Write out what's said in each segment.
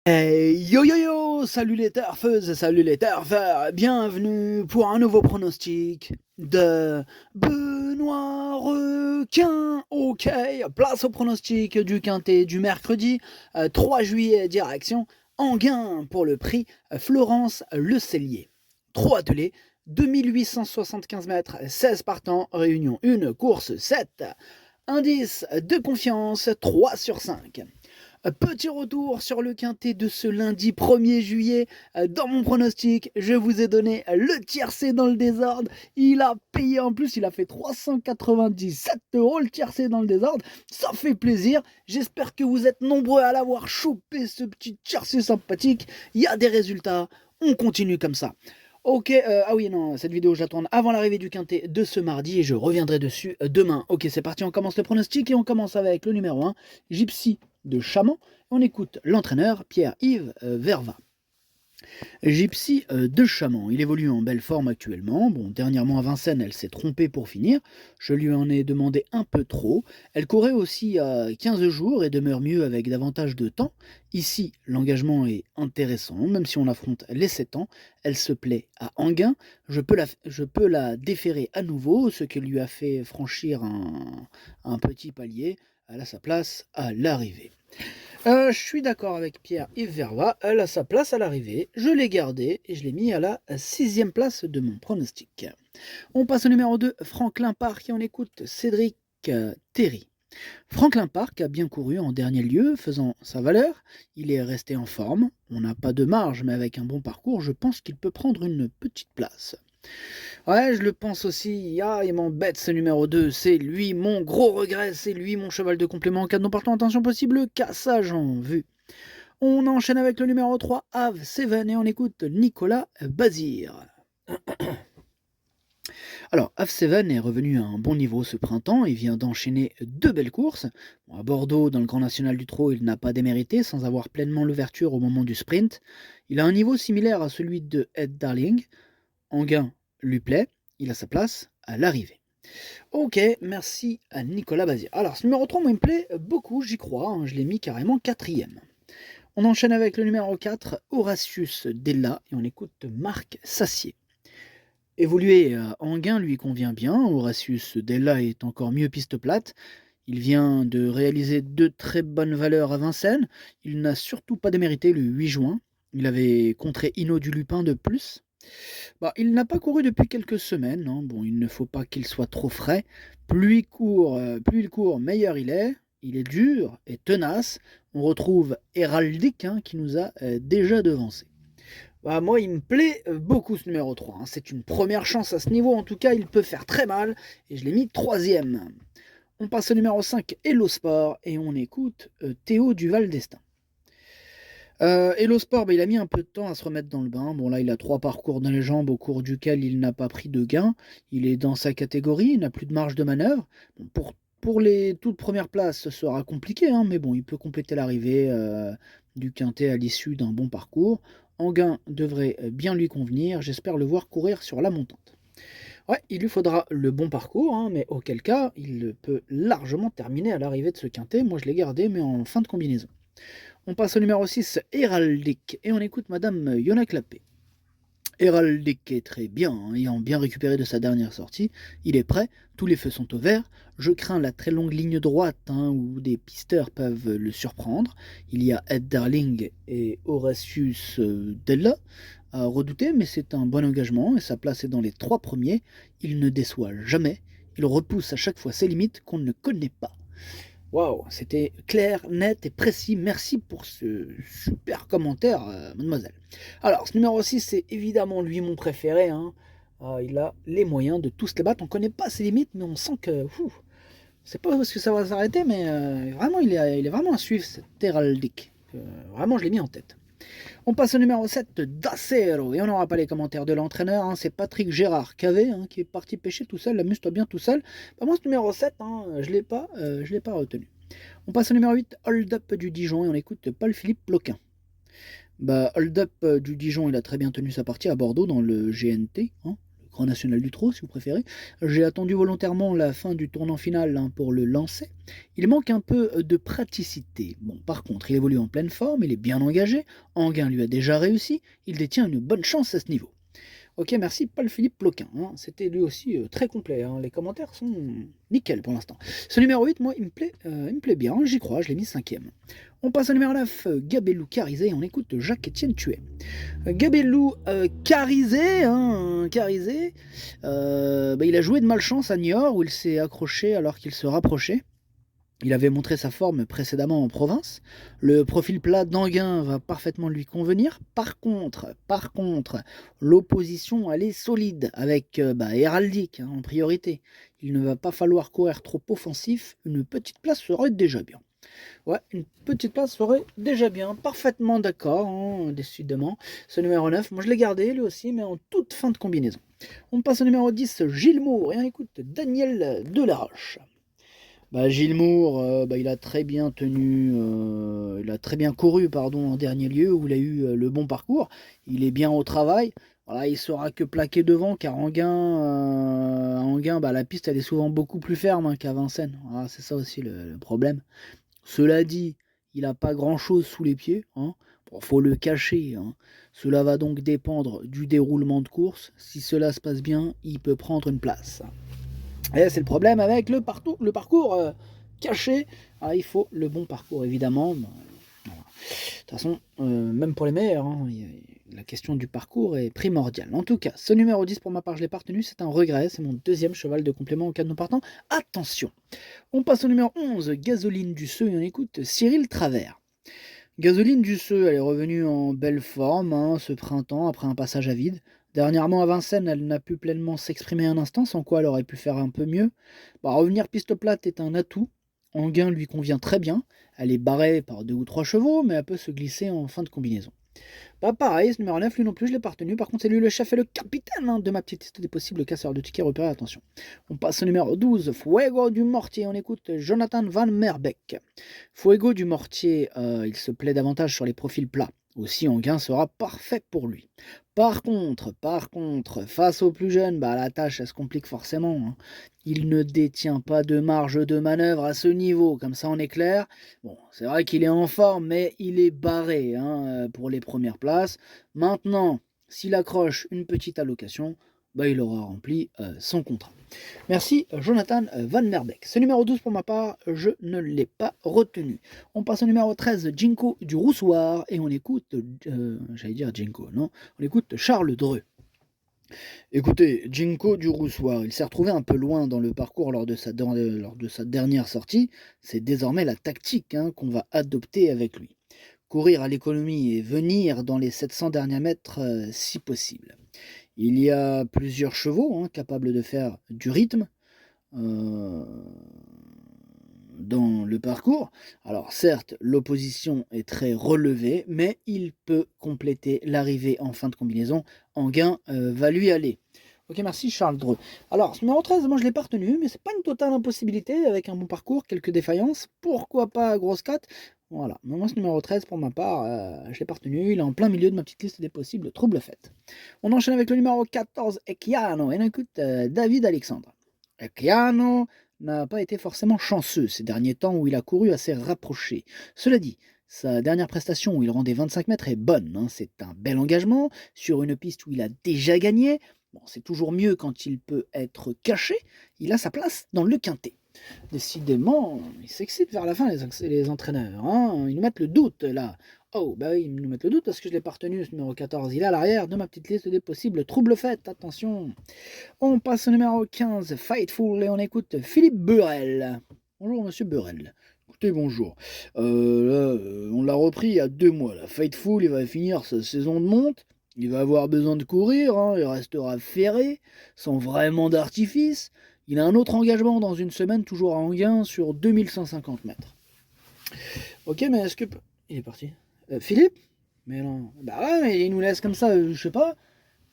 Yo yo yo, salut les turfeuses, salut les turfeurs, bienvenue pour un nouveau pronostic de Benoît Requin. Ok, place au pronostic du quintet du mercredi 3 juillet, direction Enghien pour le prix Florence Le Cellier. 3 attelés, 2875 mètres, 16 partants, réunion 1, course 7. Indice de confiance 3 sur 5. Petit retour sur le quintet de ce lundi 1er juillet. Dans mon pronostic, je vous ai donné le tiercé dans le désordre. Il a payé en plus, il a fait 397 € le tiercé dans le désordre. Ça fait plaisir. J'espère que vous êtes nombreux à l'avoir chopé, ce petit tiercé sympathique. Il y a des résultats. On continue comme ça. Ok, ah oui, non, cette vidéo je la tourne avant l'arrivée du quintet de ce mardi et je reviendrai dessus demain. Ok, c'est parti, on commence le pronostic et on commence avec le numéro 1, Gypsy de Chamant. On écoute l'entraîneur Pierre-Yves Verva. Gypsy de Chamant, il évolue en belle forme actuellement. Bon, dernièrement à Vincennes, elle s'est trompée pour finir. Je lui en ai demandé un peu trop. Elle courait aussi à 15 jours et demeure mieux avec davantage de temps. Ici, l'engagement est intéressant, même si on affronte les 7 ans. Elle se plaît à Enghien. Je peux la déférer à nouveau, ce qui lui a fait franchir un petit palier. Elle a sa place à l'arrivée. Je suis d'accord avec Pierre-Yves Verva, elle a sa place à l'arrivée, je l'ai gardée et je l'ai mis à la 6e place de mon pronostic. On passe au numéro 2, Franklin Park, et on écoute Cédric Terry. Franklin Park a bien couru en dernier lieu, faisant sa valeur, il est resté en forme, on n'a pas de marge, mais avec un bon parcours, je pense qu'il peut prendre une petite place. Ouais, je le pense aussi. Ah, il m'embête ce numéro 2. C'est lui mon gros regret. C'est lui mon cheval de complément en cas de non partant. Attention possible, cassage en vue. On enchaîne avec le numéro 3, Ave Seven, et on écoute Nicolas Bazir. Alors, Ave Seven est revenu à un bon niveau ce printemps et vient d'enchaîner 2 belles courses. Bon, à Bordeaux, dans le Grand National du Trot, il n'a pas démérité sans avoir pleinement l'ouverture au moment du sprint. Il a un niveau similaire à celui de Ed Darling. Enghien lui plaît, il a sa place à l'arrivée. Ok, merci à Nicolas Bazir. Alors, ce numéro 3, moi, il me plaît beaucoup, j'y crois, hein, je l'ai mis carrément 4e. On enchaîne avec le numéro 4, Horatius Della, et on écoute Marc Sassier. Évoluer à Enghien lui convient bien, Horatius Della est encore mieux piste plate. Il vient de réaliser 2 très bonnes valeurs à Vincennes. Il n'a surtout pas démérité le 8 juin. Il avait contré Hino du Lupin de plus. Bah, il n'a pas couru depuis quelques semaines, hein. Bon, il ne faut pas qu'il soit trop frais. Plus il court, meilleur il est. Il est dur et tenace. On retrouve Héraldique, hein, qui nous a déjà devancé. Bah, moi, il me plaît beaucoup ce numéro 3, hein. C'est une première chance à ce niveau. En tout cas, il peut faire très mal. Et je l'ai mis 3e. On passe au numéro 5, Hello Sport. Et on écoute Théo Duval d'Estaing. Hello Sport, il a mis un peu de temps à se remettre dans le bain. Bon, là, il a 3 parcours dans les jambes au cours duquel il n'a pas pris de gain. Il est dans sa catégorie, il n'a plus de marge de manœuvre. Bon, pour les toutes premières places, ce sera compliqué, hein, mais bon, il peut compléter l'arrivée du quintet à l'issue d'un bon parcours. Enghien devrait bien lui convenir. J'espère le voir courir sur la montante. Ouais, il lui faudra le bon parcours, hein, mais auquel cas, il peut largement terminer à l'arrivée de ce quintet. Moi, je l'ai gardé, mais en fin de combinaison. On passe au numéro 6, Héraldique, et on écoute Madame Yona Clapé. Héraldique est très bien, hein, ayant bien récupéré de sa dernière sortie. Il est prêt, tous les feux sont au vert. Je crains la très longue ligne droite, hein, où des pisteurs peuvent le surprendre. Il y a Ed Darling et Horatius Della à redouter, mais c'est un bon engagement et sa place est dans les 3 premiers. Il ne déçoit jamais. Il repousse à chaque fois ses limites qu'on ne connaît pas. Waouh, c'était clair, net et précis. Merci pour ce super commentaire, mademoiselle. Alors, ce numéro 6, c'est évidemment lui mon préféré, hein. Il a les moyens de tous les battre. On ne connaît pas ses limites, mais on sent que... c'est pas où est-ce que ça va s'arrêter, mais vraiment, il est vraiment à suivre, cet héraldique. Vraiment, je l'ai mis en tête. On passe au numéro 7, Dacero, et on n'aura pas les commentaires de l'entraîneur, hein, c'est Patrick Gérard Cavé, hein, qui est parti pêcher tout seul, amuse-toi bien tout seul. Bah, moi ce numéro 7, hein, je l'ai pas retenu. On passe au numéro 8, Hold Up du Dijon, et on écoute Paul-Philippe Ploquin. Bah, Hold Up du Dijon, il a très bien tenu sa partie à Bordeaux dans le GNT, hein, le Grand National du Trot si vous préférez. J'ai attendu volontairement la fin du tournant final hein, pour le lancer. Il manque un peu de praticité. Bon, par contre, il évolue en pleine forme, il est bien engagé, Anguin lui a déjà réussi, il détient une bonne chance à ce niveau. Ok, merci Paul-Philippe Ploquin, hein. C'était lui aussi très complet, hein. Les commentaires sont nickel pour l'instant. Ce numéro 8, moi, il me plaît bien, j'y crois, je l'ai mis cinquième. On passe au numéro 9, Gabellou Carizé, et on écoute Jacques-Étienne Tuet. Gabellou Carizé, hein, Carizé il a joué de malchance à Niort, où il s'est accroché alors qu'il se rapprochait. Il avait montré sa forme précédemment en province. Le profil plat d'Anguin va parfaitement lui convenir. Par contre, l'opposition, elle est solide, avec Héraldique hein, en priorité. Il ne va pas falloir courir trop offensif. Une petite place serait déjà bien. Ouais, une petite place serait déjà bien. Parfaitement d'accord, hein, décidément. Ce numéro 9, moi je l'ai gardé lui aussi, mais en toute fin de combinaison. On passe au numéro 10, Gilles Moore. Et on écoute Daniel Delaroche. Gilles Moore, il a très bien il a très bien couru pardon, en dernier lieu, où il a eu le bon parcours. Il est bien au travail. Voilà, il saura que plaquer devant, car Anguin, la piste elle est souvent beaucoup plus ferme hein, qu'à Vincennes. Voilà, c'est ça aussi le problème. Cela dit, il n'a pas grand-chose sous les pieds. Hein. Bon, faut le cacher. Hein. Cela va donc dépendre du déroulement de course. Si cela se passe bien, il peut prendre une place. Et c'est le problème avec le parcours caché. Ah, il faut le bon parcours, évidemment. Voilà. De toute façon, même pour les meilleurs, hein, la question du parcours est primordiale. En tout cas, ce numéro 10, pour ma part, je ne l'ai pas retenu. C'est un regret. C'est mon deuxième cheval de complément au cas de nos partants. Attention. On passe au numéro 11, Gasoline du Seu, et on écoute Cyril Travers. Gasoline du Seu, elle est revenue en belle forme hein, ce printemps après un passage à vide. Dernièrement à Vincennes, elle n'a pu pleinement s'exprimer un instant, sans quoi elle aurait pu faire un peu mieux. Revenir piste plate est un atout. Anguin lui convient très bien. Elle est barrée par 2 ou 3 chevaux, mais elle peut se glisser en fin de combinaison. Pareil, ce numéro 9, lui non plus, je l'ai pas retenu. Par contre, c'est lui le chef et le capitaine hein, de ma petite liste des possibles casseurs de tickets repérés. Attention. On passe au numéro 12, Fuego du Mortier. On écoute Jonathan Van Merbeek. Fuego du Mortier, il se plaît davantage sur les profils plats. Aussi, Anguin sera parfait pour lui. Par contre, face aux plus jeunes, la tâche, elle se complique forcément. Hein. Il ne détient pas de marge de manœuvre à ce niveau, comme ça on est clair. Bon, c'est vrai qu'il est en forme, mais il est barré hein, pour les premières places. Maintenant, s'il accroche une petite allocation, il aura rempli son contrat. Merci Jonathan Van Merbeek. Ce numéro 12 pour ma part, je ne l'ai pas retenu. On passe au numéro 13, Jinko du Roussoir, et on écoute, j'allais dire Jinko, non, on écoute Charles Dreux. Écoutez, Jinko du Roussoir, il s'est retrouvé un peu loin dans le parcours lors de sa dernière sortie. C'est désormais la tactique hein, qu'on va adopter avec lui. Courir à l'économie et venir dans les 700 derniers mètres si possible. Il y a plusieurs chevaux hein, capables de faire du rythme dans le parcours. Alors certes, l'opposition est très relevée, mais il peut compléter l'arrivée en fin de combinaison. Anguin va lui aller. Ok, merci Charles Dreux. Alors, ce numéro 13, moi je ne l'ai pas retenu, mais c'est pas une totale impossibilité, avec un bon parcours, quelques défaillances, pourquoi pas grosse 4. Voilà, mais moi ce numéro 13, pour ma part, je ne l'ai pas retenu, il est en plein milieu de ma petite liste des possibles troubles faits. On enchaîne avec le numéro 14, Echiano, et on écoute David Alexandre. Echiano n'a pas été forcément chanceux ces derniers temps où il a couru assez rapproché. Cela dit, sa dernière prestation où il rendait 25 mètres est bonne, hein. C'est un bel engagement sur une piste où il a déjà gagné. Bon, c'est toujours mieux quand il peut être caché. Il a sa place dans le quintet. Décidément, ils s'excitent vers la fin, les entraîneurs. Hein. Ils nous mettent le doute, là. Oh, oui, ils nous mettent le doute parce que je ne l'ai pas retenu, ce numéro 14. Il est à l'arrière de ma petite liste des possibles troubles faits. Attention. On passe au numéro 15, Fightful, et on écoute Philippe Burel. Bonjour, monsieur Burel. Écoutez, bonjour. On l'a repris il y a 2 mois. Là. Fightful, il va finir sa saison de monte. Il va avoir besoin de courir, hein, il restera ferré, sans vraiment d'artifice. Il a un autre engagement dans une semaine, toujours à Anguin, sur 2150 mètres. Ok, mais est-ce que... Il est parti. Philippe? Mais non. Ouais, mais il nous laisse comme ça, je sais pas.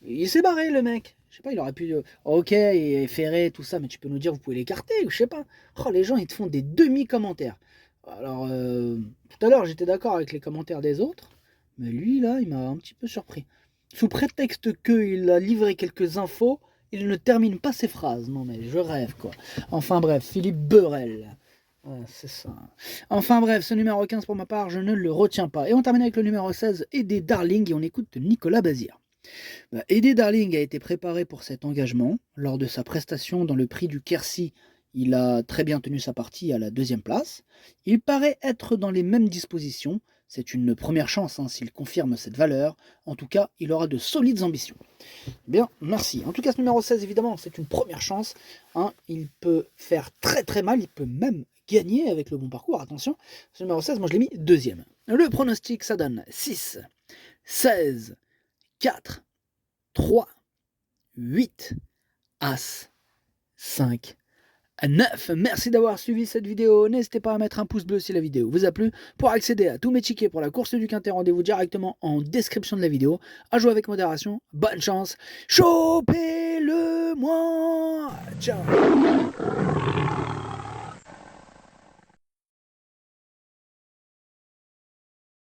Il s'est barré, le mec. Je sais pas, il aurait pu... ok, il est ferré, tout ça, mais tu peux nous dire, vous pouvez l'écarter, ou je sais pas. Oh, les gens, ils te font des demi-commentaires. Alors, tout à l'heure, j'étais d'accord avec les commentaires des autres, mais lui, là, il m'a un petit peu surpris. Sous prétexte qu'il a livré quelques infos, il ne termine pas ses phrases. Non mais je rêve quoi. Enfin bref, Philippe Beurel. Ouais, c'est ça. Enfin bref, ce numéro 15 pour ma part, je ne le retiens pas. Et on termine avec le numéro 16, Eddie Darling, et on écoute Nicolas Bazir. Eddie Darling a été préparé pour cet engagement. Lors de sa prestation dans le prix du Quercy, il a très bien tenu sa partie à la 2e place. Il paraît être dans les mêmes dispositions. C'est une première chance s'il confirme cette valeur. En tout cas, il aura de solides ambitions. Bien, merci. En tout cas, ce numéro 16, évidemment, c'est une première chance. Il peut faire très très mal, il peut même gagner avec le bon parcours. Attention, ce numéro 16, moi je l'ai mis 2e. Le pronostic, ça donne 6, 16, 4, 3, 8, As, 5, 9. Merci d'avoir suivi cette vidéo. N'hésitez pas à mettre un pouce bleu si la vidéo vous a plu. Pour accéder à tous mes tickets pour la course du Quintet, rendez-vous directement en description de la vidéo. À jouer avec modération. Bonne chance. Chopez-le moi. Ciao.